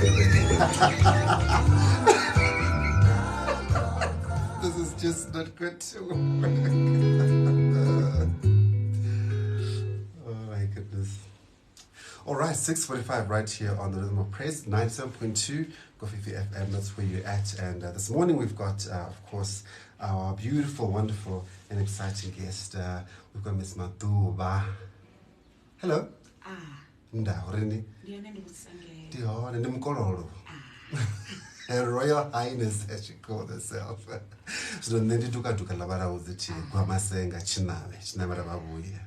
This is just not good to work. Oh my goodness. All right, 6:45 right here on the Rhythm of Praise, 97.2 Kofifi FM. That's where you're at. And this morning we've got, of course, our beautiful, wonderful, and exciting guest. We've got Miss Maduvha. Hello. Ndahorini. Ndihone ndimkololo. Her Royal Highness, as she called herself. So then they took out to Calabara with the tea, Guamasenga, Chinave, Chinamarababuya.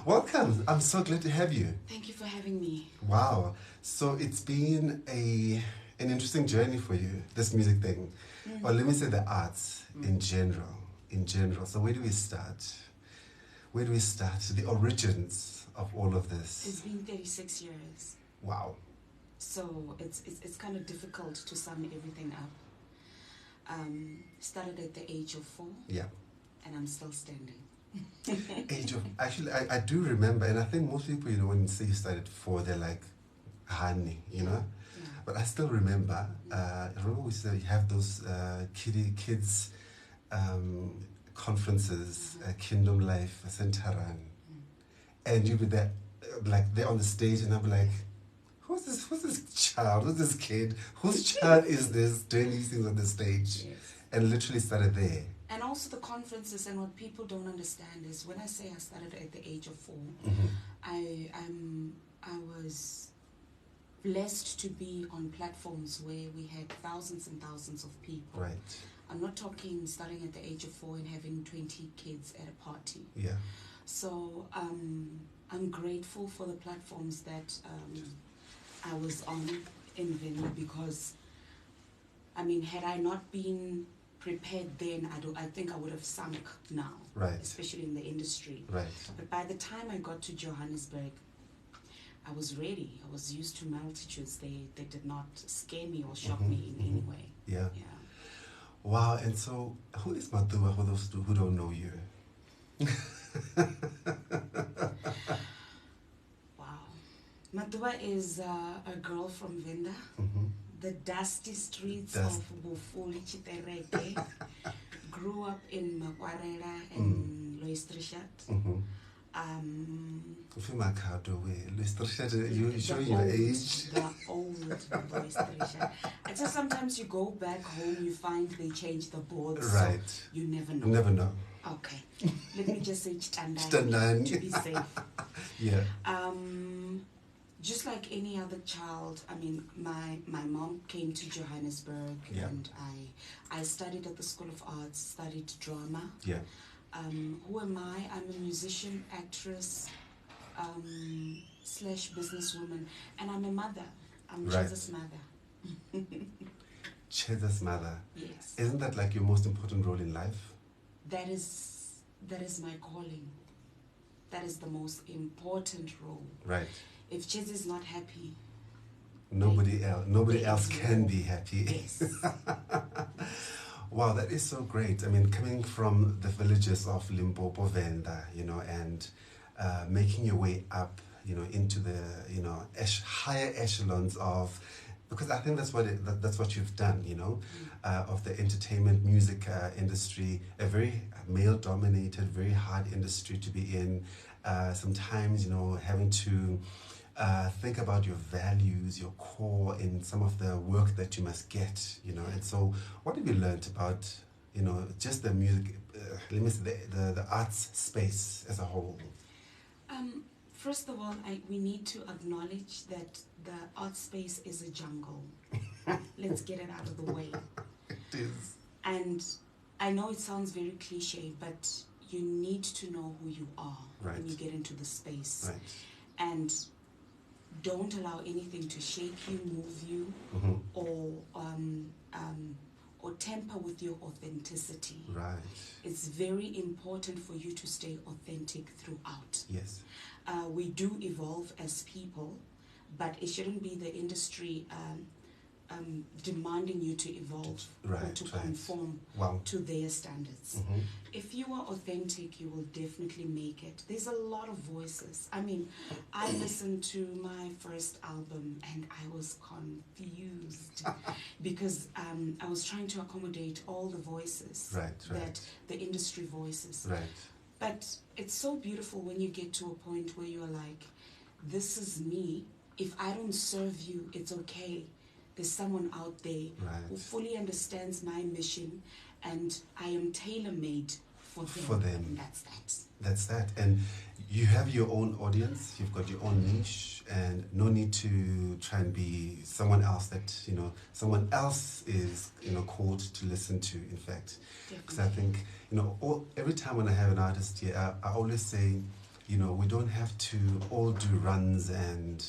Welcome. I'm so glad to have you. Thank you for having me. Wow. So it's been an interesting journey for you, this music thing. Or let me say the arts in general. So where do we start? Where do we start? The origins of all of this. It's been 36 years. Wow. So it's kind of difficult to sum everything up. Started at the age of 4. Yeah. And I'm still standing. Actually, I do remember, and I think most people, when you say you started at 4, they're like, honey, you know? Yeah. But I still remember, I remember we used to have those kids conferences, Kingdom Life, Centeran. And you'd be there, like, they're on the stage, and I'd be like, who's this child? Who's this kid? Whose child is this doing these things on the stage? Yes. And literally started there. And also the conferences, and what people don't understand is when I say I started at the age of 4, I was blessed to be on platforms where we had thousands and thousands of people. Right. I'm not talking starting at the age of 4 and having 20 kids at a party. Yeah. So I'm grateful for the platforms that I was on in Venda, because, I mean, had I not been prepared then, I think I would have sunk now. Right. Especially in the industry. Right. But by the time I got to Johannesburg, I was ready. I was used to multitudes. They did not scare me or shock me in any way. Yeah. Yeah. Wow. And so, who is Maduvha for those who don't know you? Wow. Maduvha is a girl from Venda. The dusty streets of Bufuli Chitereke. Grew up in Makwarela and Loistrichat. You showing your age. The old Loistrichat. And so sometimes you go back home, you find they change the boards. Right. So you never know. You never know. Okay. Let me just say Chitandani to be safe. Yeah. Just like any other child, I mean, my mom came to Johannesburg, and I studied at the School of Arts, studied drama. Yeah. Who am I? I'm a musician, actress, / businesswoman, and I'm a mother. I'm Jesus' mother. Jesus' mother. Yes. Isn't that like your most important role in life? That is my calling. That is the most important role. Right. If Chiz is not happy, nobody else can be happy. Yes. Wow, that is so great. I mean, coming from the villages of Limpopo, Venda, and making your way up, into the, higher echelons of, because I think that's what you've done, of the entertainment music industry, a very male-dominated, very hard industry to be in. Sometimes, having to think about your values, your core in some of the work that you must get, And so, what have you learned about, just the music, let me say, the arts space as a whole? First of all, we need to acknowledge that the art space is a jungle. Let's get it out of the way. It is. And I know it sounds very cliche, but you need to know who you are when you get into the space. Right. And don't allow anything to shake you, move you, or tamper with your authenticity. Right. It's very important for you to stay authentic throughout. Yes. We do evolve as people, but it shouldn't be the industry demanding you to evolve or to conform to their standards. If you are authentic, you will definitely make it. There's a lot of voices. I mean, I listened to my first album and I was confused because I was trying to accommodate all the voices that the industry voices. But it's so beautiful when you get to a point where you're like, this is me. If I don't serve you, it's okay. There's someone out there who fully understands my mission, and I am tailor-made for them. And that's that. That's that. And you have your own audience, you've got your own niche, and no need to try and be someone else that, someone else is, called to listen to, in fact. Because I think, every time when I have an artist here, I always say, we don't have to all do runs and,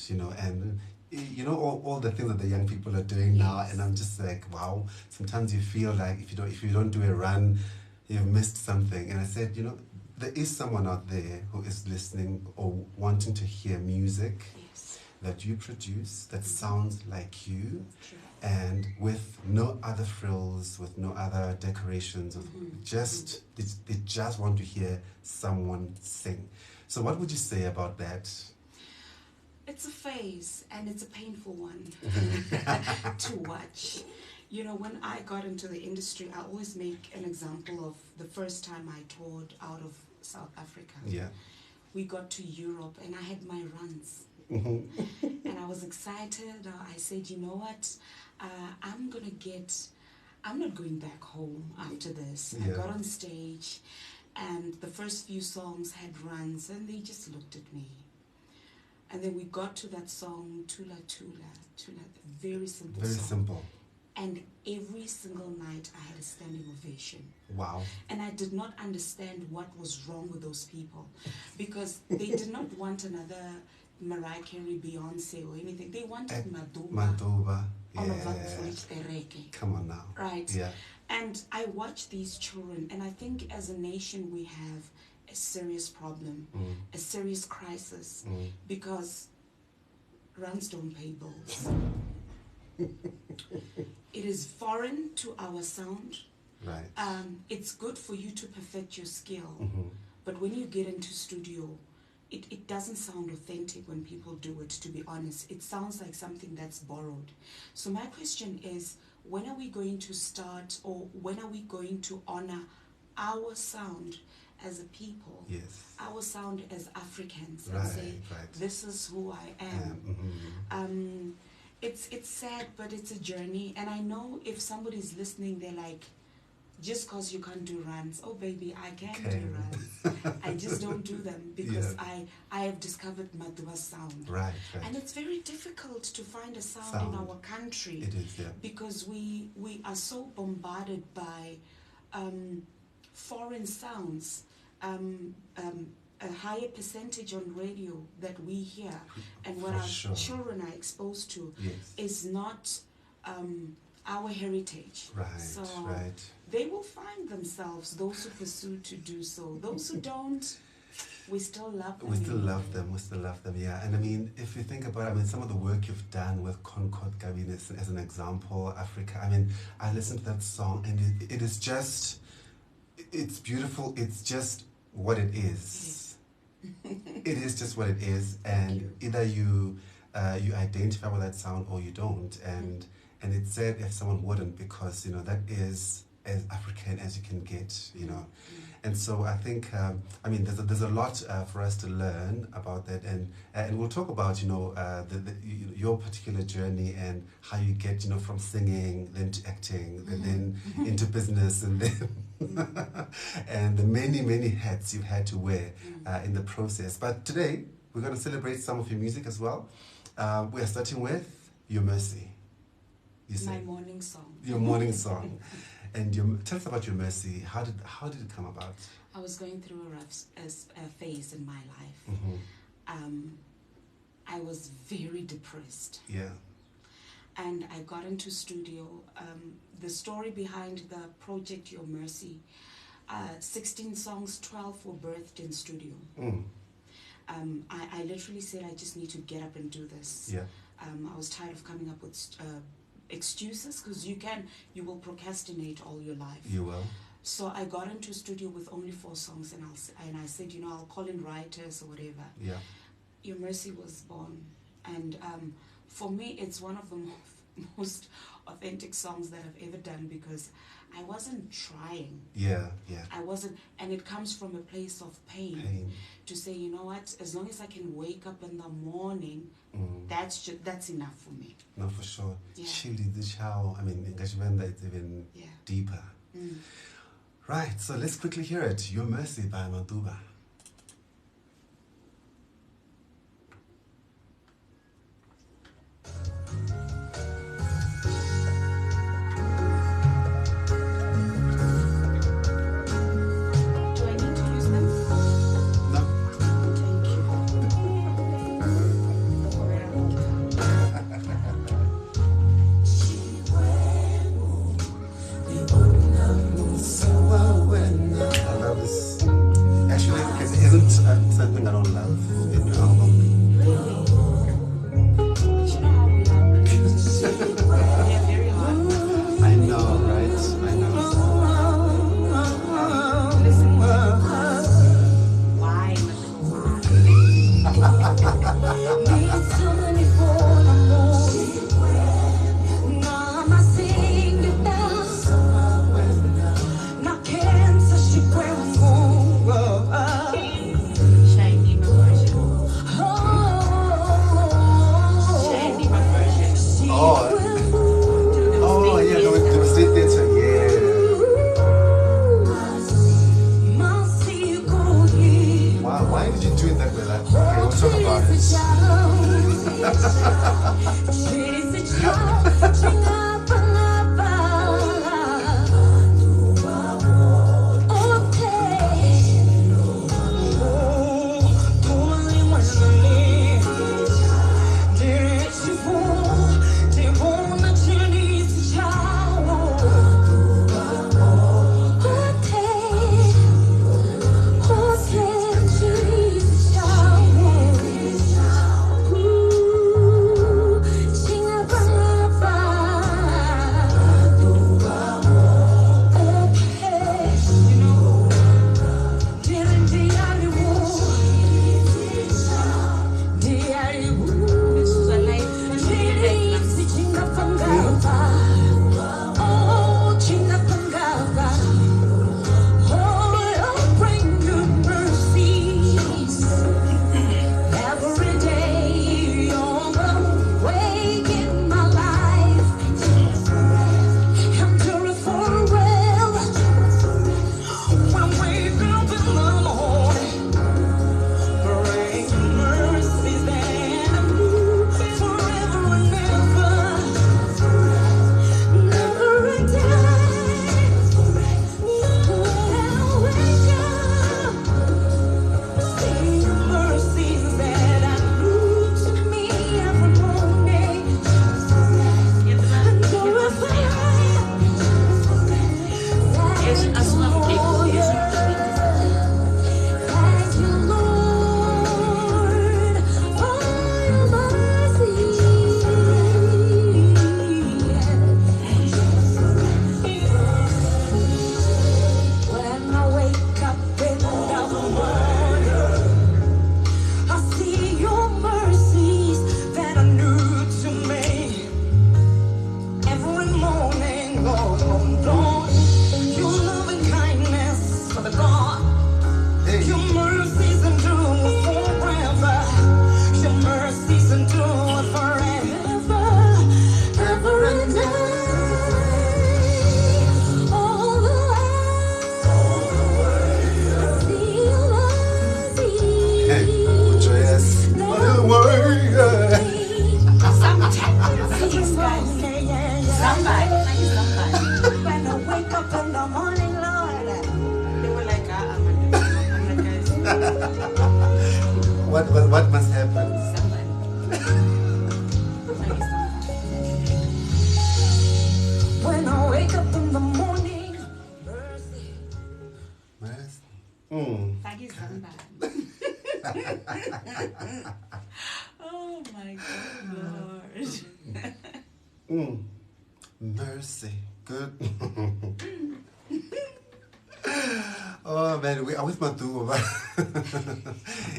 all the things that the young people are doing now. And I'm just like, wow, sometimes you feel like if you don't do a run, you've missed something. And I said, there is someone out there who is listening or wanting to hear music that you produce that sounds like you, and with no other frills, with no other decorations, they just want to hear someone sing. So what would you say about that? It's a phase, and it's a painful one to watch. When I got into the industry, I always make an example of the first time I toured out of South Africa. Yeah. We got to Europe, and I had my runs. And I was excited. I said, you know what? I'm not going back home after this. I got on stage, and the first few songs had runs, and they just looked at me. And then we got to that song, Tula Tula, Tula, very simple song. Very simple. And every single night I had a standing ovation. Wow. And I did not understand what was wrong with those people, because they did not want another Mariah Carey, Beyonce or anything. They wanted Maduvha. Come on now. Right. Yeah. And I watch these children, and I think as a nation we have a serious problem, a serious crisis, because runs don't pay bills. It is foreign to our sound. Right. It's good for you to perfect your skill, but when you get into studio, it doesn't sound authentic when people do it, to be honest. It sounds like something that's borrowed. So my question is, when are we going to start, or when are we going to honor our sound as a people, our sound as Africans, and say, this is who I am? It's sad, but it's a journey. And I know if somebody's listening, they're like, just because you can't do runs, oh baby, I can do runs. I just don't do them because I have discovered Madhuva's sound. Right. And it's very difficult to find a sound in our country. It is, because we are so bombarded by foreign sounds. A higher percentage on radio that we hear, and what our children are exposed to is not our heritage. So they will find themselves, those who pursue to do so. Those who don't, we still love them. We still love them, yeah. And I mean, if you think about it, some of the work you've done with Concord Cabinets as an example, Africa, I listened to that song, and it is just, it's beautiful. It's just what it is. It is just what it is, and either you identify with that sound or you don't, and it's sad if someone wouldn't, because that is as African as you can get, and so I think there's a lot for us to learn about that, and we'll talk about your particular journey and how you get from singing then to acting and then into business, and then and the many hats you've had to wear in the process. But today we're going to celebrate some of your music as well. We are starting with Your Mercy. My morning song. Your morning song. And tell us about Your Mercy. How did it come about? I was going through a rough phase in my life. I was very depressed. Yeah. And I got into studio. The story behind the project Your Mercy, 16 songs, 12 were birthed in studio. I literally said, I just need to get up and do this. Yeah. I was tired of coming up with excuses, because you will procrastinate all your life. You will. So I got into studio with only 4 songs, and I said, I'll call in writers or whatever. Yeah. Your Mercy was born, and for me, it's one of the most authentic songs that I've ever done, because I wasn't trying. Yeah. I wasn't, and it comes from a place of pain. To say, you know what, as long as I can wake up in the morning, that's enough for me. No, for sure. Yeah. Chili, the chow. I mean, in Kashmir, it's even deeper. Right, so let's quickly hear it. Your Mercy by Maduvha. Something I don't love in your album. Very hard. I know, right? I know. Listen. Why? Why did you do it that way? Okay, we'll talk about What must happen? When I wake up in the morning, Thank you, Oh my God, Lord. Mercy. Good. Oh man, we are with Maduvha.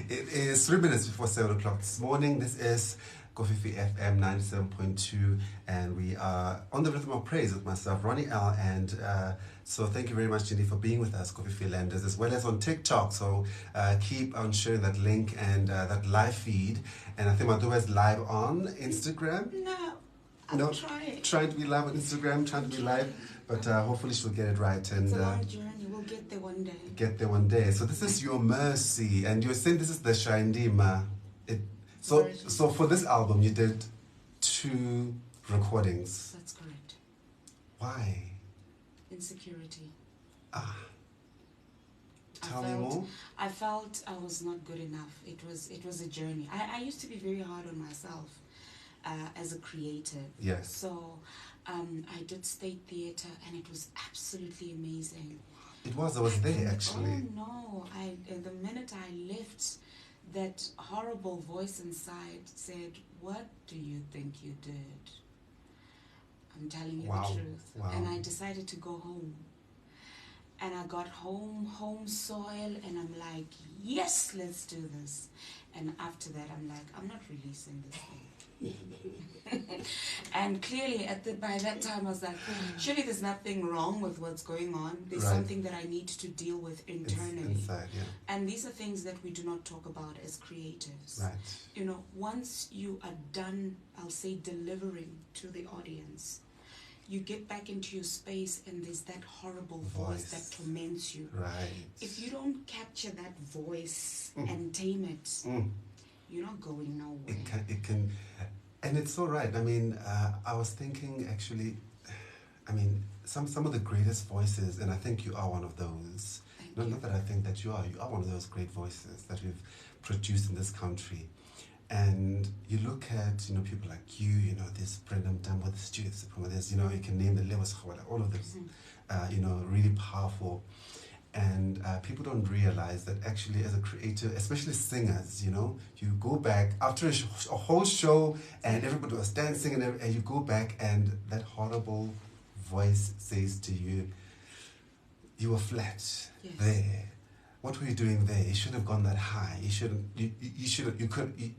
It is 3 minutes before 7 o'clock this morning. This is Kofifi FM 97.2, and we are on the rhythm of praise with myself, Ronnie L. And so thank you very much, Jenny, for being with us, Kofifi Landers, as well as on TikTok. So keep on sharing that link and that live feed. And I think Maduvha is live on Instagram. No, I'm trying. Trying to be live on Instagram, trying to be live, but hopefully she'll get it right. And it's a long journey. We'll get there one day. Get there one day. So this is Your Mercy, and you're saying this is the Shandima. So for this album, you did 2 recordings. That's correct. Why? Insecurity. Tell me more. I felt I was not good enough. It was a journey. I used to be very hard on myself as a creative. Yes. So I did state theatre, and it was absolutely amazing. It was. I was there actually. Oh no! The minute I left, that horrible voice inside said, "What do you think you did?" I'm telling you the truth. Wow. And I decided to go home. And I got home soil, and I'm like, yes, let's do this. And after that, I'm like, I'm not releasing this thing. And clearly, by that time, I was like, surely there's nothing wrong with what's going on. There's something that I need to deal with internally. Inside, yeah. And these are things that we do not talk about as creatives. Right. You know, once you are done, I'll say, delivering to the audience, you get back into your space, and there's that horrible voice that torments you. Right. If you don't capture that voice and tame it, you're not going nowhere. It can, and it's all right. I mean, I was thinking actually, I mean, some of the greatest voices, and I think you are one of those. Not that I think that you are one of those great voices that we've produced in this country. And you look at, people like you, this Brendan Dumbo, this Judith Suprema, this, you can name the Lewis Howard, all of those, really powerful. And people don't realize that actually as a creator, especially singers, you go back after a whole show and everybody was dancing and you go back and that horrible voice says to you, you were flat there. What were you doing there? You should have gone that high. You couldn't.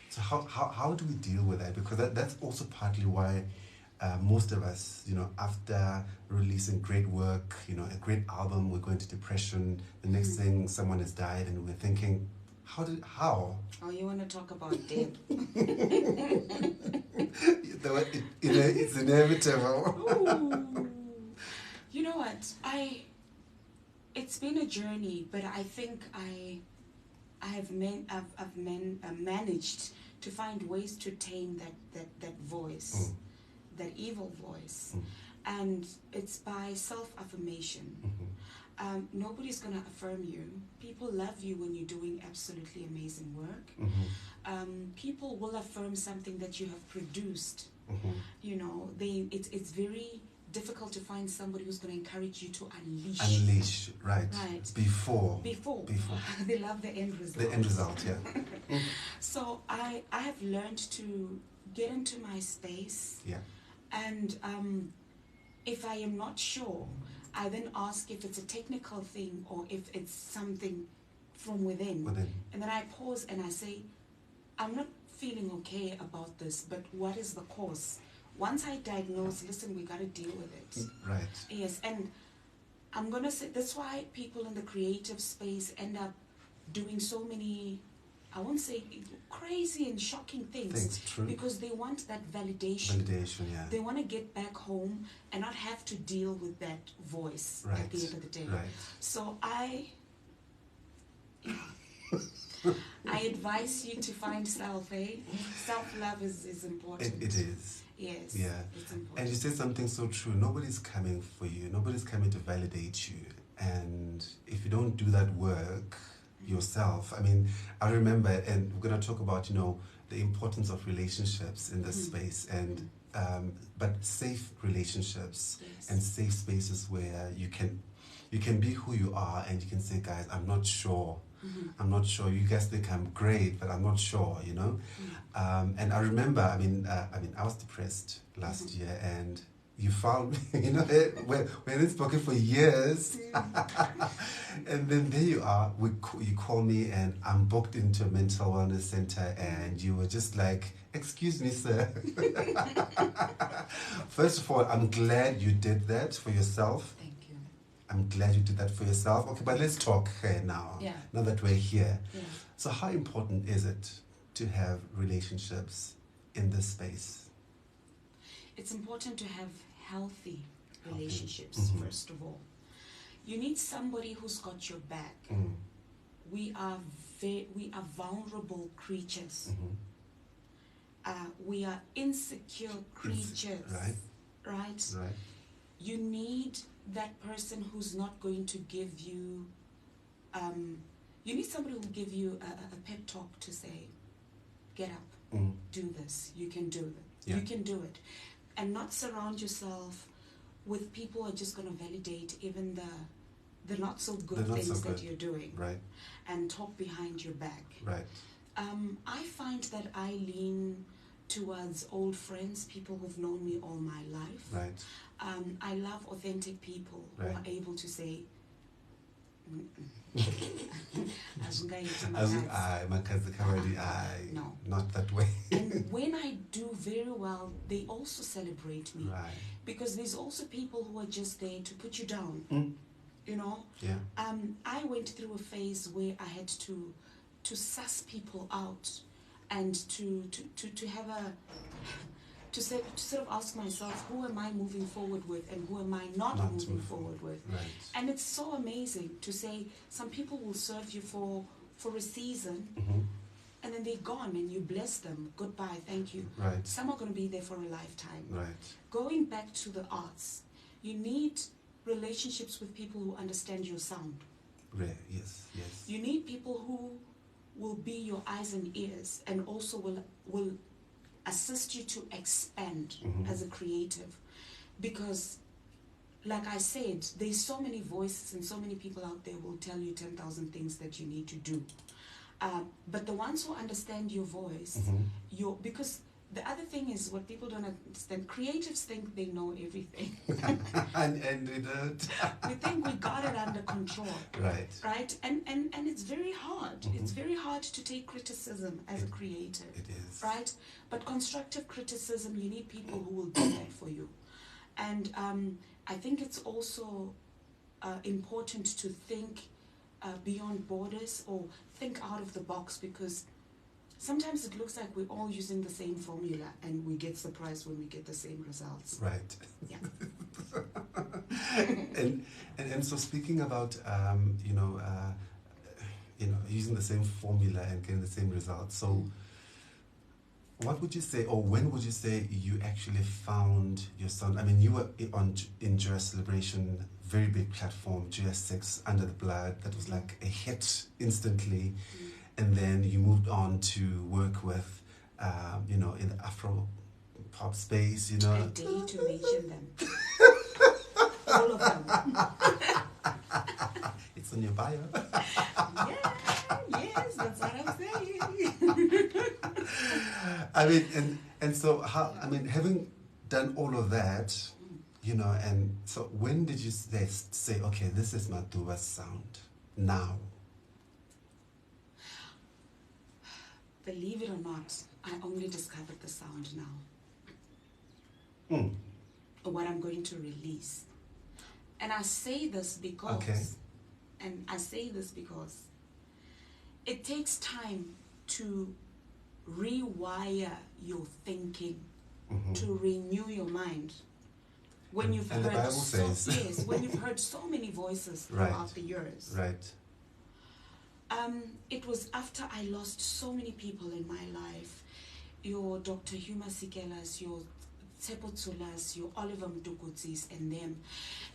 So how do we deal with that? Because that's also partly why most of us, after releasing great work, a great album, we're going to depression. The next thing, someone has died, and we're thinking, how? Oh, you want to talk about death? It's inevitable. You know what? It's been a journey, but I think I've managed to find ways to tame that voice, that evil voice, and it's by self-affirmation. Nobody's gonna affirm you. People love you when you're doing absolutely amazing work. People will affirm something that you have produced. It's very difficult to find somebody who's going to encourage you to unleash. Right. Before. They love the end result. The end result, yeah. So I have learned to get into my space. Yeah. And if I am not sure, I then ask if it's a technical thing or if it's something from within. And then I pause and I say, I'm not feeling okay about this, but what is the cause? Once I diagnose, listen, we got to deal with it. Right. Yes, and I'm going to say, that's why people in the creative space end up doing so many, I won't say crazy and shocking things. True. Because they want that validation. Yeah. They want to get back home and not have to deal with that voice at the end of the day. Right. So I advise you to find self, Self-love is important. It is. Yes. Yeah. It's important. And you said something so true. Nobody's coming for you. Nobody's coming to validate you. And if you don't do that work yourself, I mean, I remember, and we're going to talk about, the importance of relationships in this space, and but safe relationships and safe spaces where you can be who you are and you can say, guys, I'm not sure I'm not sure. You guys think I'm great, but I'm not sure, you know. And I remember, I was depressed last year, and you found me, you know, we hadn't spoken for years. And then there you are, you call me, and I'm booked into a mental wellness center, and you were just like, excuse me, sir. First of all, I'm glad you did that for yourself. Thank you. I'm glad you did that for yourself. Okay, but let's talk now. Yeah. Now that we're here. Yeah. So how important is it to have relationships in this space? It's important to have healthy relationships, first of all. You need somebody who's got your back. We are vulnerable creatures. We are insecure creatures. Right? You need that person who's not going to give you, you need somebody who will give you a pep talk to say, get up, do this, you can do it, you can do it. And not surround yourself with people who are just going to validate even the not so good things that you're doing. Right. And talk behind your back. Right. I find that I lean towards old friends, people who've known me all my life. Right. I love authentic people who are able to say, no, not that way. And when I do very well, they also celebrate me. Right. Because there's also people who are just there to put you down. You know? Yeah. I went through a phase where I had to suss people out and to have to sort of ask myself, who am I moving forward with and who am I not moving forward with? Right. And it's so amazing to say some people will serve you for a season and then they're gone and you bless them. Goodbye, thank you. Right. Some are going to be there for a lifetime. Right. Going back to the arts, you need relationships with people who understand your sound. Yes. You need people who will be your eyes and ears and also will assist you to expand as a creative. Because, like I said, there's so many voices and so many people out there who will tell you 10,000 things that you need to do. But the ones who understand your voice, because the other thing is what people don't understand, creatives think they know everything. and we don't. We think we got it under control. Right. Right? And it's very hard. It's very hard to take criticism as a creative. It is. Right? But constructive criticism, you need people who will do that for you. And I think it's also important to think beyond borders or think out of the box, because sometimes it looks like we're all using the same formula and we get surprised when we get the same results. Right. Yeah. and so speaking about using the same formula and getting the same results. So what would you say, or when would you say you actually found your sound? I mean, you were in Joyous Celebration, very big platform, GS6, Under the Blood, that was like a hit instantly. And then you moved on to work with, in the Afro pop space, I dare you to mention them. All of them. It's on your bio. Yes, that's what I'm saying. I mean, and so having done all of that, and so when did you say, okay, this is Maduvha's sound now? Believe it or not, I only discovered the sound now. What I'm going to release. And I say this because, it takes time to rewire your thinking, to renew your mind. When you've and heard the Bible says. when you've heard so many voices throughout the years. Right. It was after I lost so many people in my life. Your Dr. Huma Sikelas, your Tsepo Tsulas, your Oliver Mdukutzis and them.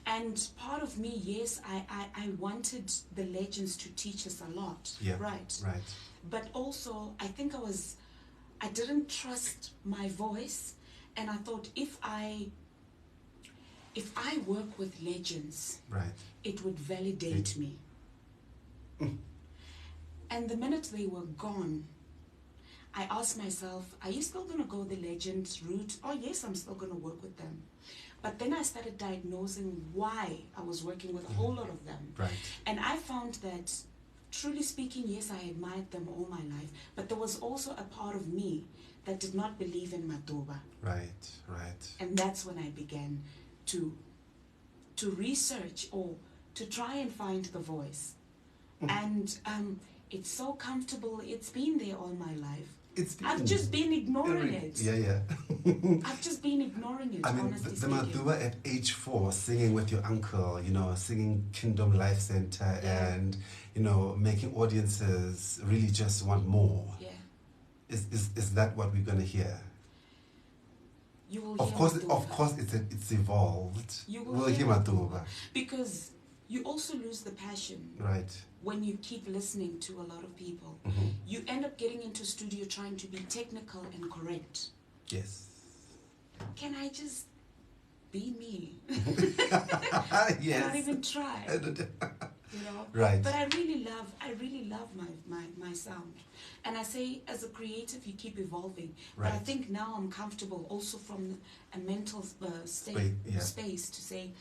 And part of me, yes, I wanted the legends to teach us a lot. Yeah. Right. Right. But also, I think I didn't trust my voice. And I thought if I work with legends, right, it would validate me. And the minute they were gone, I asked myself, are you still going to go the legend route? Oh, yes, I'm still going to work with them. But then I started diagnosing why I was working with a whole lot of them. Right. And I found that, truly speaking, yes, I admired them all my life. But there was also a part of me that did not believe in Maduvha. Right, right. And that's when I began to research or to try and find the voice. And it's so comfortable. It's been there all my life. I've just been ignoring it. Yeah. I've just been ignoring it, I mean, honestly the speaking. Maduvha at age 4, singing with your uncle, singing Kingdom Life Center, Yeah. and, making audiences really just want more. Yeah. Is that what we're going to hear? You will Of hear course, Maduvha. it's evolved. You We'll hear Maduvha. Because you also lose the passion Right. when you keep listening to a lot of people. Mm-hmm. You end up getting into studio trying to be technical and correct. Yes. Can I just be me? Yes. Not even try. Right. But I really love my sound. And I say, as a creative, you keep evolving. But I Right. think now I'm comfortable also from a mental space to say,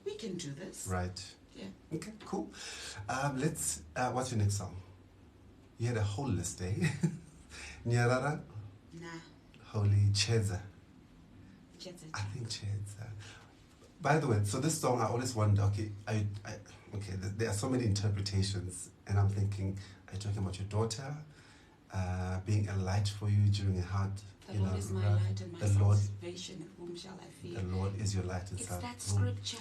we can do this. Right. Yeah. Okay, cool. What's your next song? You had a whole list, eh? Nyarara, Nah. Holy Cheza. That's it. I think Cheza. By the way, so this song, I always wonder, there are so many interpretations, and I'm thinking, are you talking about your daughter being a light for you during a hard, The Lord is my light and my the Lord, salvation, whom shall I fear? the Lord is your light and It's salvation. that scripture.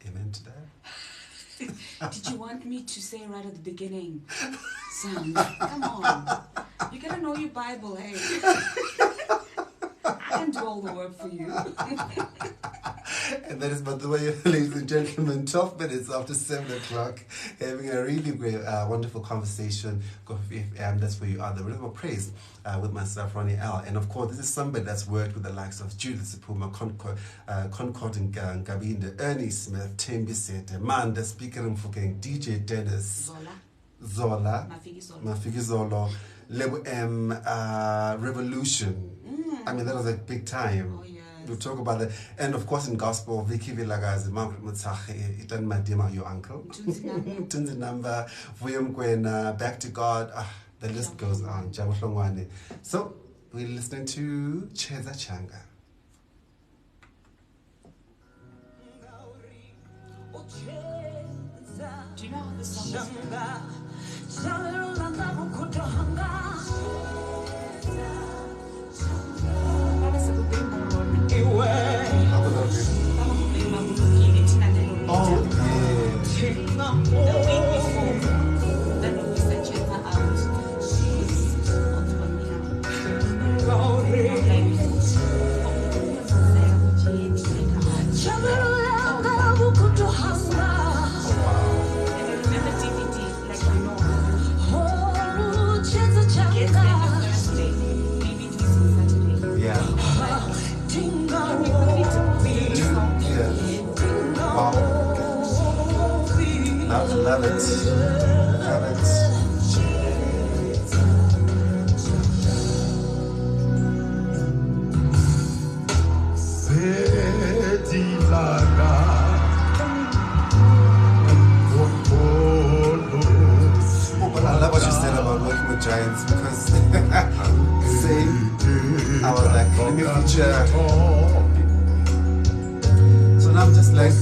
Amen to that. Did you want me to say right at the beginning, son, come on. You gotta know your Bible, hey. I can do all the work for you. And that is, by the way, ladies and gentlemen, 12 minutes after 7 o'clock, having a really great, wonderful conversation. Kofifi FM, that's where you are, the Rhythm of Praise, with myself, Ronnie L. And of course, this is somebody that's worked with the likes of Judith Sepuma, Concord and Gabinde, Ernie Smith, Tembi Sete, Manda, Speaker Mfukeng, DJ Dennis, Zola, Mafiki Zolo, Lebu M, Revolution. I mean, that was a big time. Oh, yes. We'll talk about that. And of course, in gospel, Vicky Villagazi, Margaret Mutsache, Itan Madima, your uncle. Tunzi Number, Vuyam Gwena, Back to God. The list goes on. Jabuhlongwane. So, we're listening to Cheza Changa. Do you know how this song is? Oh, yeah. The week before, then we said check her out. She's on the Love it. Love it. But I love what you said about working with giants because I was like, let me feature. So now I'm just like,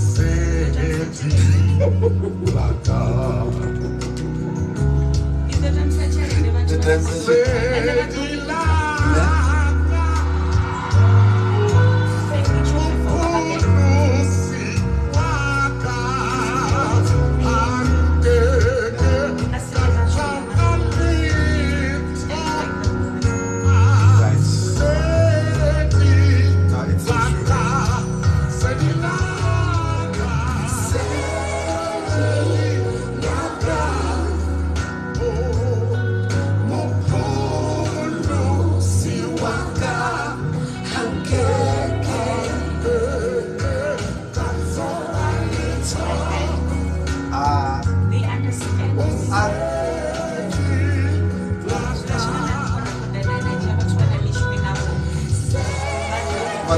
I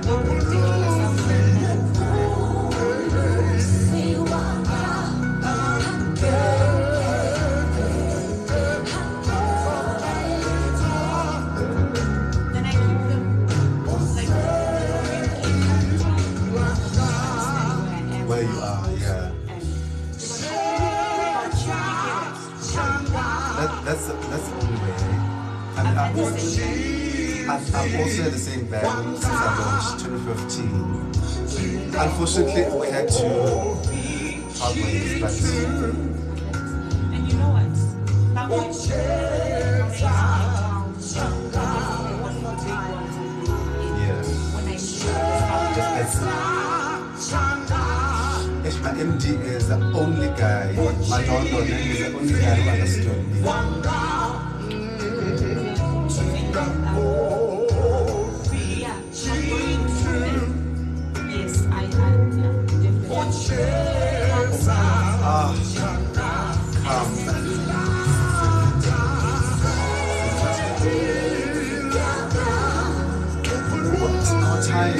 don't particular something. Then I keep them like Where you are, yeah. That's the only way. I mean, I've also had the same band since I launched 2015. Unfortunately, we had to part ways, but and you know what? Now when my MD is the only guy, my London is the only guy who understood me. Yes, I definitely. What's our time?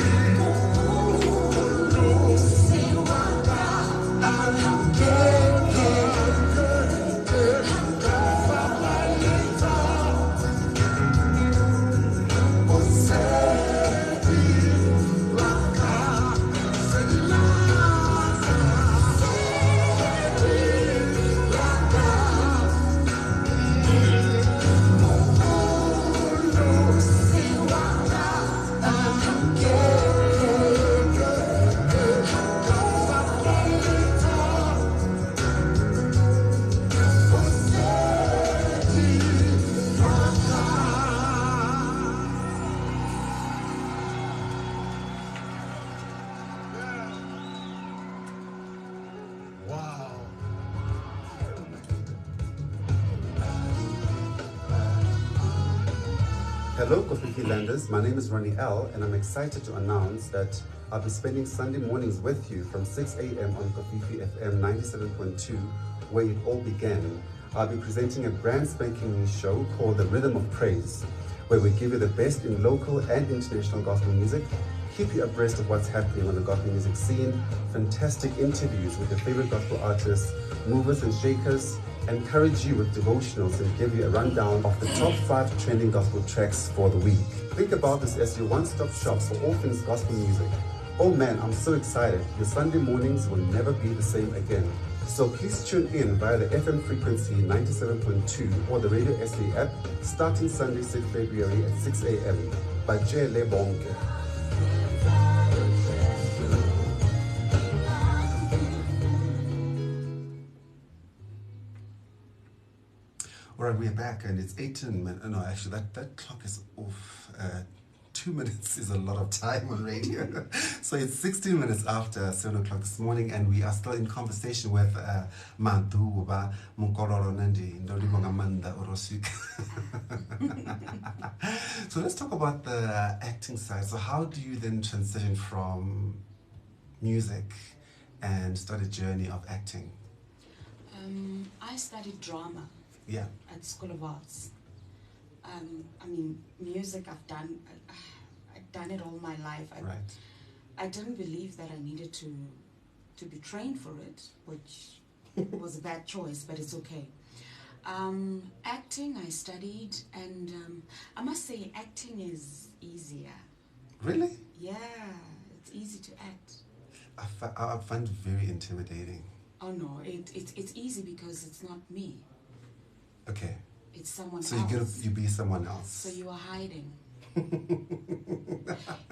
Hello Kofifi landers, my name is Ronnie L and I'm excited to announce that I'll be spending Sunday mornings with you from 6 a.m. on Kofifi FM 97.2 where it all began. I'll be presenting a brand spanking new show called The Rhythm of Praise where we give you the best in local and international gospel music, keep you abreast of what's happening on the gospel music scene, fantastic interviews with your favorite gospel artists, movers and shakers, encourage you with devotionals and give you a rundown of the top 5 trending gospel tracks for the week. Think about this as your one-stop shop for all things gospel music. Oh man, I'm so excited. Your Sunday mornings will never be the same again. So please tune in via the FM frequency 97.2 or the Radio SA app starting Sunday 6 February at 6 a.m. Bajele bonke. All right, we're back and it's 18 minutes. No, actually, that clock is off. 2 minutes is a lot of time on radio. So it's 16 minutes after 7 o'clock this morning and we are still in conversation with Maduvha Mukololo Nandi Ndolibonga Manda Orosik. So let's talk about the acting side. So how do you then transition from music and start a journey of acting? I studied drama. Yeah. At School of Arts. I mean, music I've done it all my life. I didn't believe that I needed to be trained for it, which was a bad choice, but it's okay. Acting I studied, and I must say acting is easier. Really? Yeah, it's easy to act. I find it very intimidating. Oh no, it's easy because it's not me. Okay. It's someone else. So you be someone else. So you are hiding.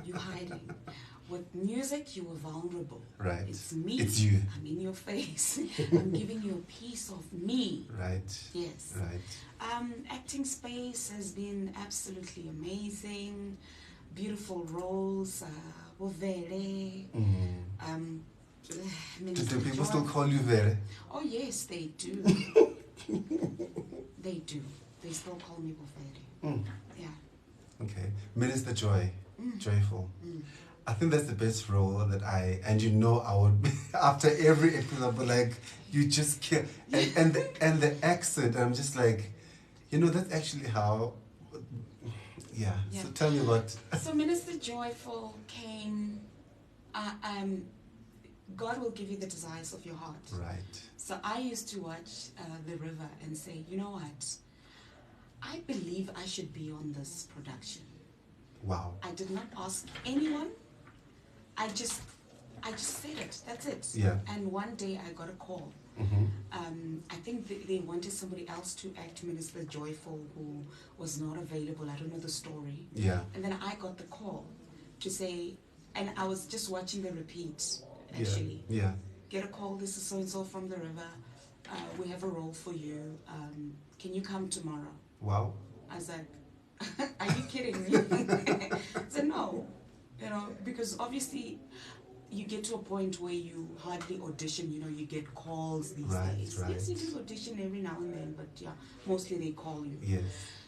You're hiding. With music, you are vulnerable. Right. It's me. It's you. I'm in your face. I'm giving you a piece of me. Right. Yes. Right. Acting space has been absolutely amazing. Beautiful roles. Vere. Do people still call you Vere? Oh yes, they do. They do. They still call me Kofifi. Yeah. Okay. Minister Joy. Joyful. I think that's the best role that I would be, after every episode, I'd be like, you just kill. And the accent, I'm just like, that's actually how Yeah. Yeah. So tell me what. So Minister Joyful came. God will give you the desires of your heart. Right. So I used to watch The River and say, you know what? I believe I should be on this production. Wow. I did not ask anyone. I just said it. That's it. Yeah. And one day I got a call. I think they wanted somebody else to act Minister Joyful who was not available. I don't know the story. Yeah. And then I got the call to say, and I was just watching the repeat actually. Yeah. Get a call. This is so and so from The River. We have a role for you. Can you come tomorrow? Wow. I was like, are you kidding me? I said no, because obviously you get to a point where you hardly audition, you get calls these days. Right. Yes, you do audition every now and then, but yeah, mostly they call you. Yes.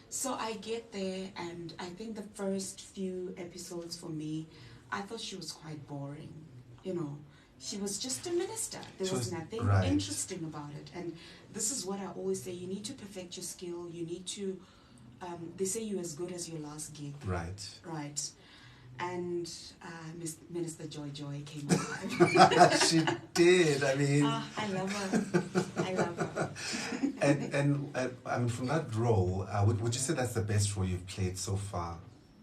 So I get there, and I think the first few episodes for me, I thought she was quite boring, She was just a minister. There was nothing interesting about it. And this is what I always say, you need to perfect your skill, you need to, they say you're as good as your last gig. Right. And Minister Joy came alive. She did. I mean, I love her. And I mean, from that role, would you say that's the best role you've played so far,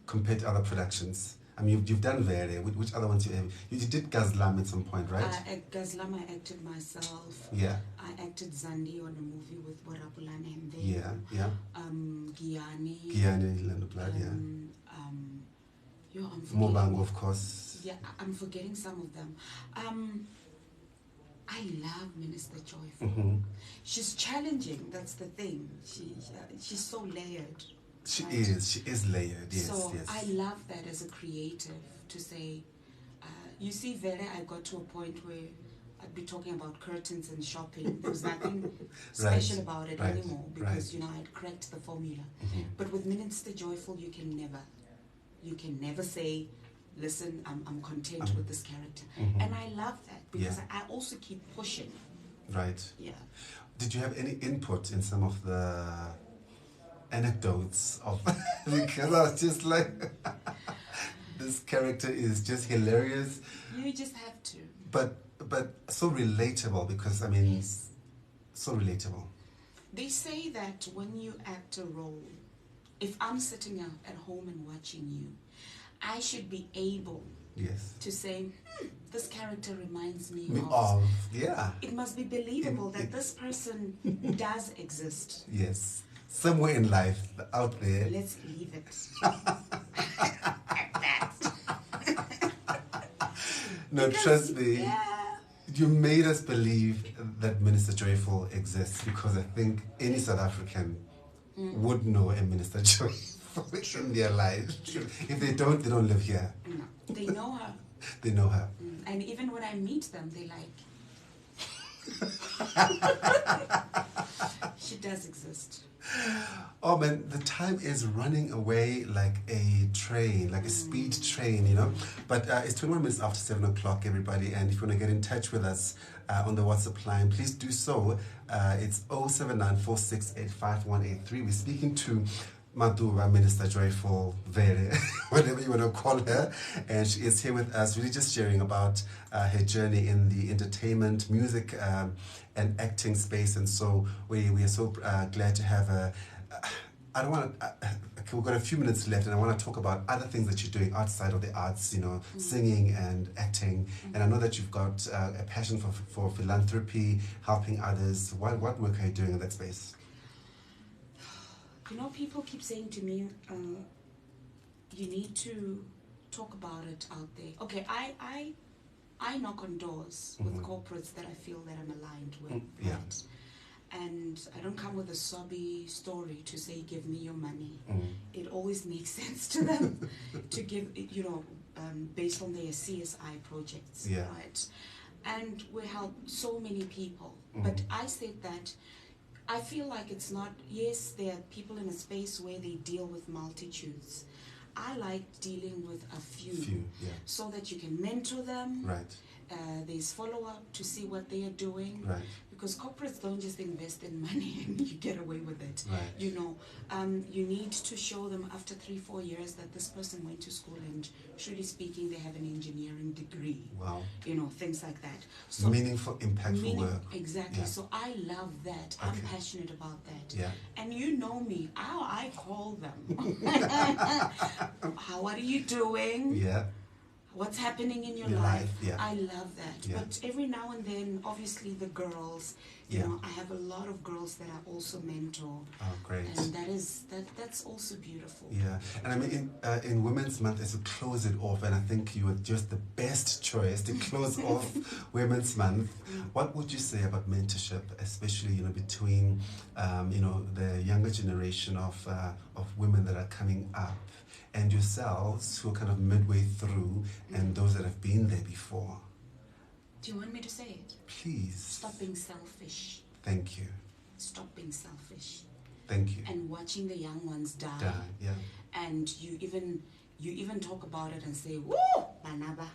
compared to other productions? I mean, you've done Vere. Which other ones you did Gazlam at some point, right? Gazlam, I acted myself. Yeah. I acted Zandi on a movie with Borapulane and Yeah. Giyani, Land of Blood, yeah. I'm Mobango, of course. Yeah, I'm forgetting some of them. I love Minister Joyful. She's challenging. That's the thing. She's so layered. She is layered. Yes. So yes. I love that as a creative to say. You see, Vere, I got to a point where I'd be talking about curtains and shopping. There was nothing special about it anymore because I'd cracked the formula. But with Minister Joyful, you can never say, listen, I'm content with this character. And I love that because I also keep pushing. Right. Yeah. Did you have any input in some of the anecdotes of because I was just like this character is just hilarious. You just have to. But so relatable because I mean so relatable. They say that when you act a role, if I'm sitting at home and watching you, I should be able to say, this character reminds me of. Yeah. It must be believable that this person does exist. Yes. Somewhere in life, out there. Let's leave it. No, trust me. Yeah. You made us believe that Minister Joyful exists because I think any South African would know a Minister Joyful in their life. If they don't live here. No, they know her. They know her. And even when I meet them, they like, she does exist. Oh man, the time is running away like a train, like a speed train, But it's 21 minutes after 7 o'clock, everybody. And if you want to get in touch with us on the WhatsApp line, please do so. It's 07946855183. We're speaking to Maduvha, Minister Joyful, Vere, whatever you want to call her. And she is here with us, really just sharing about her journey in the entertainment, music, and acting space. And so we are so glad to have her. I don't want to, we've got a few minutes left, and I want to talk about other things that you're doing outside of the arts, singing and acting. And I know that you've got a passion for philanthropy, helping others. What work are you doing in that space? People keep saying to me, you need to talk about it out there. Okay, I knock on doors with corporates that I feel that I'm aligned with. Yeah. Right? And I don't come with a sobby story to say, give me your money. It always makes sense to them to give, based on their CSI projects, right? And we help so many people. But I said that I feel like it's not, yes, there are people in a space where they deal with multitudes. I like dealing with a few so that you can mentor them. Right. There's follow-up to see what they are doing. Right. because corporates don't just invest in money and you get away with it. Right. You know, you need to show them after 3-4 years that this person went to school and, truly speaking, they have an engineering degree. Wow. You know, things like that. So Meaningful, impactful work. Exactly. Yeah. So I love that. Okay. I'm passionate about that. Yeah. And you know me. I call them. How are you doing? Yeah. What's happening in your Your life? life, yeah. I love that. Yeah. But every now and then, obviously, the girls, you Yeah. know, I have a lot of girls that I also mentor. Oh, great. And that's also beautiful. Yeah, and I mean, in Women's Month, as we close it off, and I think you were just the best choice to close off Women's Month. What would you say about mentorship, especially, you know, between, you know, the younger generation of women that are coming up, and yourselves who are kind of midway through, and those that have been there before? Do you want me to say it? Please. Stop being selfish. Thank you. Stop being selfish. Thank you. And watching the young ones die. Yeah. And you even talk about it and say, woo, banaba.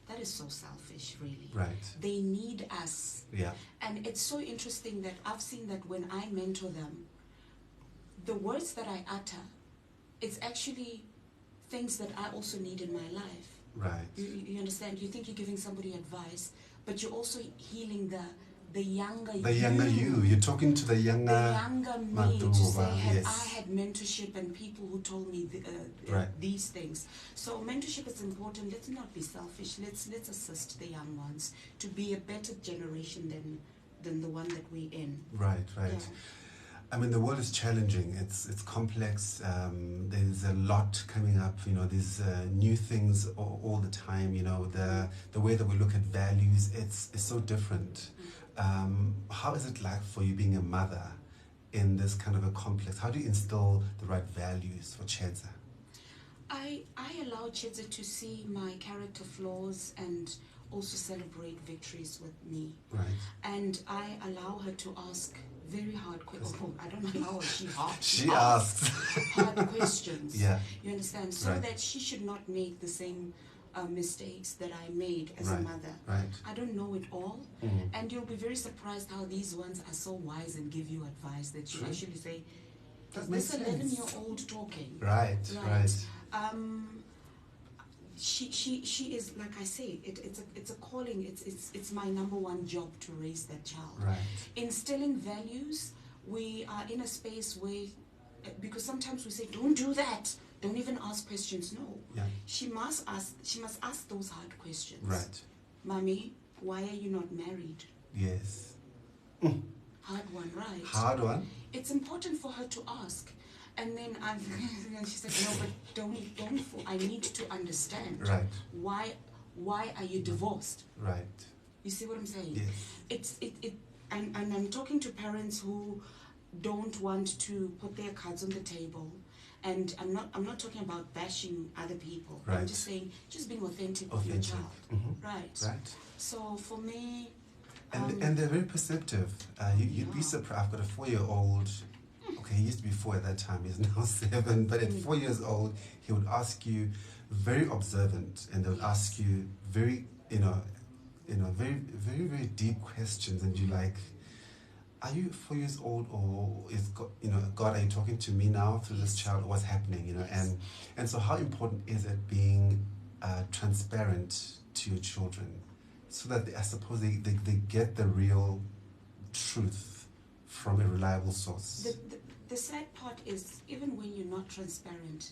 That is so selfish, really. Right. They need us. Yeah. And it's so interesting that I've seen that when I mentor them, the words that I utter, it's actually things that I also need in my life. Right. You understand? You think you're giving somebody advice, but you're also healing the younger The younger you. You're talking to the younger me to say, Maduvha, yes. I had mentorship and people who told me Right. these things. So mentorship is important. Let's not be selfish. Let's assist the young ones to be a better generation than the one that we're in. Right. Yeah. I mean, the world is challenging. It's complex. There's a lot coming up. You know, there's new things all the time. You know, the way that we look at values, it's so different. How is it like for you being a mother in this kind of a complex? How do you instill the right values for Chedza? I allow Chedza to see my character flaws and also celebrate victories with me. Right. And I allow her to ask very hard questions. Oh, I don't allow her. She asks hard questions. Yeah. You understand? So Right. that she should not make the same mistakes that I made as Right. a mother. Right. I don't know it all. Mhm. And you'll be very surprised how these ones are so wise and give you advice that you True. actually say, That is makes this sense. 11-year-old talking? Right. She is, like I say, it's a calling. It's my number one job to raise that child. Right. Instilling values. We are in a space where, because sometimes we say, don't do that. Don't even ask questions. No. Yeah. She must ask those hard questions. Right. Mommy, why are you not married? Yes. Hard one, right? Hard one. It's important for her to ask. And then and she said, no, but don't. I need to understand. Right. Why are you divorced? Right. You see what I'm saying? Yes. And I'm talking to parents who don't want to put their cards on the table. And I'm not talking about bashing other people. Right. I'm just saying, just being authentic with your child. Mhm. Right. Right. So for me, And they're very perceptive. You'd be surprised. I've got a 4-year-old. Okay, he used to be 4 at that time. He's now 7. But at 4 years old, he would ask you, very observant, and they would ask you very, very, very, very deep questions. And you're like, are you 4 years old, or is God, God, are you talking to me now through this child? What's happening? Yes. And so how important is it being transparent to your children, so that I suppose they get the real truth from a reliable source? The sad part is, even when you're not transparent,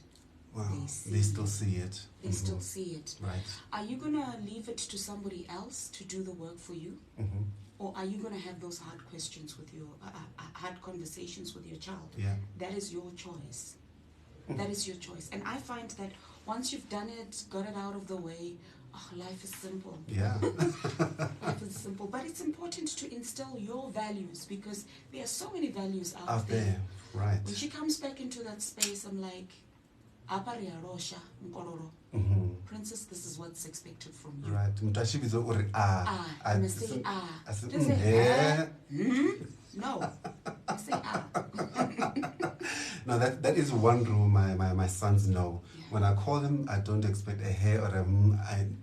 Wow, they they still see it. They still see it. Right. Are you going to leave it to somebody else to do the work for you? Mm-hmm. Or are you going to have those hard questions with your, hard conversations with your child? Yeah. That is your choice. That is your choice. And I find that once you've done it, got it out of the way, life is simple. Yeah. Life is simple. But it's important to instill your values, because there are so many values out there. Right. When she comes back into that space, I'm like, Rosha, Mm-hmm. Princess, this is what's expected from you. Right. Mutashibizo uri I must say I said, Don't say No. I say No, that is one rule my sons know. Yeah. When I call them, I don't expect a hair or a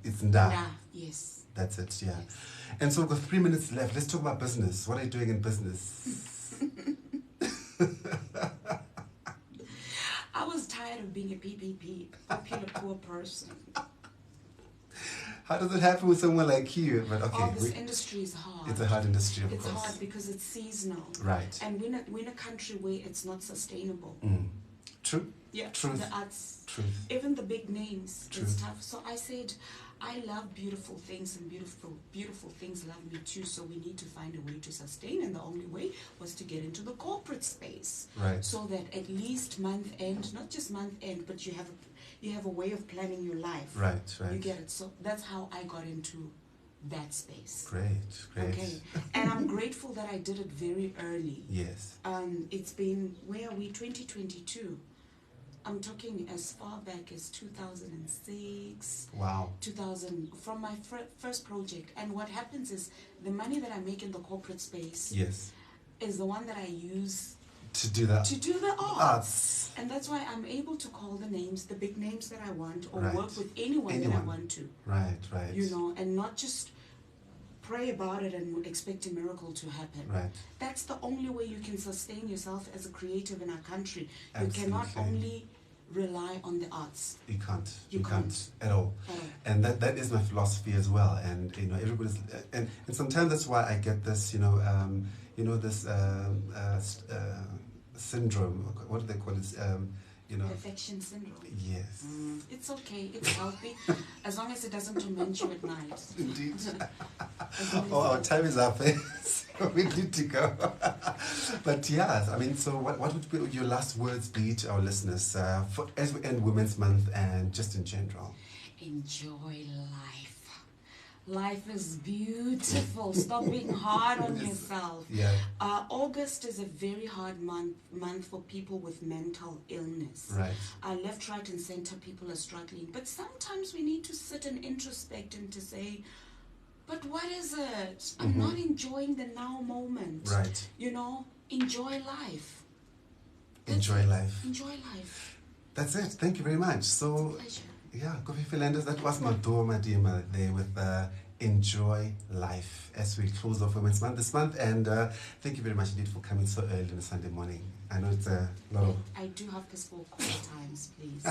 it's nda. Yes. That's it, yeah. And so we've got 3 minutes left. Let's talk about business. What are you doing in business? I was tired of being a PPP, popular poor person. How does it happen with someone like you? But okay, this industry is hard. It's a hard industry, of it's course. It's hard because it's seasonal. Right. And we're in a country where it's not sustainable. True. Yeah. Truth. The arts. Truth. Even the big names. Truth. It's tough. So I said, I love beautiful things, and beautiful things love me too. So we need to find a way to sustain, and the only way was to get into the corporate space. Right. So that at least month end, not just month end, but you have a way of planning your life. Right. Right. You get it. So that's how I got into that space. Great. Okay. And I'm grateful that I did it very early. Yes. It's been, where are we? 2022. I'm talking as far back as 2006. Wow. 2000, from my first project. And what happens is the money that I make in the corporate space Yes. is the one that I use to do that. to do the arts. And that's why I'm able to call the names, the big names that I want, or work with anyone that I want to. Right. You know, and not just pray about it and expect a miracle to happen. Right. That's the only way you can sustain yourself as a creative in our country. Absolutely. You cannot only rely on the arts. You can't. You can't at all. And that is my philosophy as well. And you know, everybody's and sometimes that's why I get this, this syndrome. What do they call it? Perfection syndrome. Yes. It's okay. It's healthy, as long as it doesn't torment you at night. Indeed. Our time is up. So we need to go. But yeah, I mean, so what would your last words be to our listeners as we end Women's Month and just in general? Enjoy life. Life is beautiful. Stop being hard on yourself. Yeah. August is a very hard month for people with mental illness. Right. Left, right, and center, people are struggling. But sometimes we need to sit and introspect and to say, but what is it? I'm not enjoying the now moment. Right. You know, enjoy life. Enjoy life. Enjoy life. That's it. Thank you very much. So, Pleasure. yeah, Kofifi, that was Maduvha Madima there with Enjoy Life as we close off Women's Month this month. And thank you very much indeed for coming so early on a Sunday morning. I know it's a lot of... I do have this for call times, please.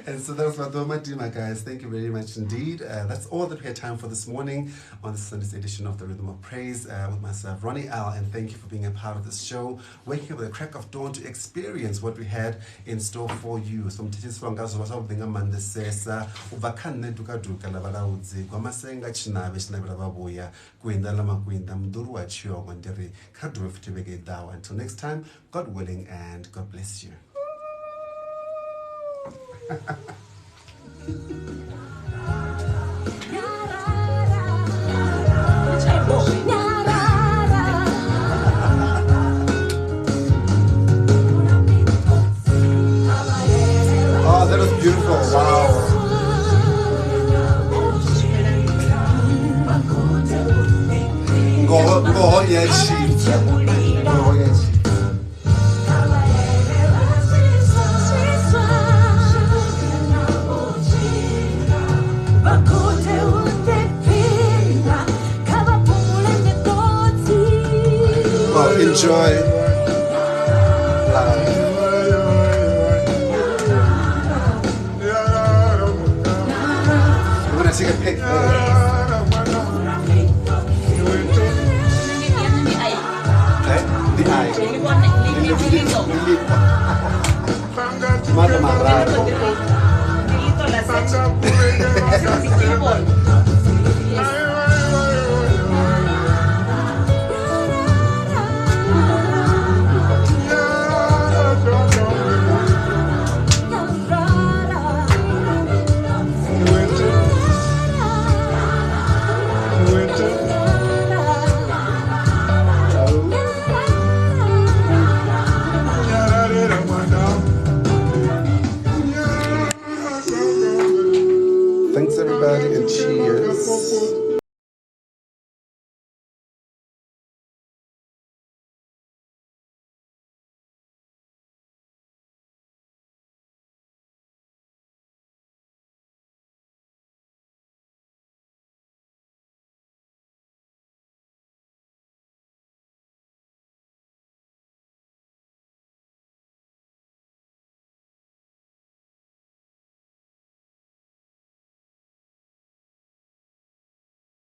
And so that was Madima Madima, guys. Thank you very much indeed. That's all that we had time for this morning on this Sunday's edition of the Rhythm of Praise with myself, Ronnie L. And thank you for being a part of this show, waking up at the crack of dawn to experience what we had in store for you. So mthethiswa ngazo ubinga mandesesa uvakhane duka lavalaudzi kwamasenga chinabe chinabela babuya kwinda lama kwinda mduru wa chiyongo ndiri khadu futhi dawa. Until next time, God willing, and God bless you. Oh, that was beautiful. Wow. Go, yes, she. Enjoy life. We're gonna take a pic there. The eye. Madima.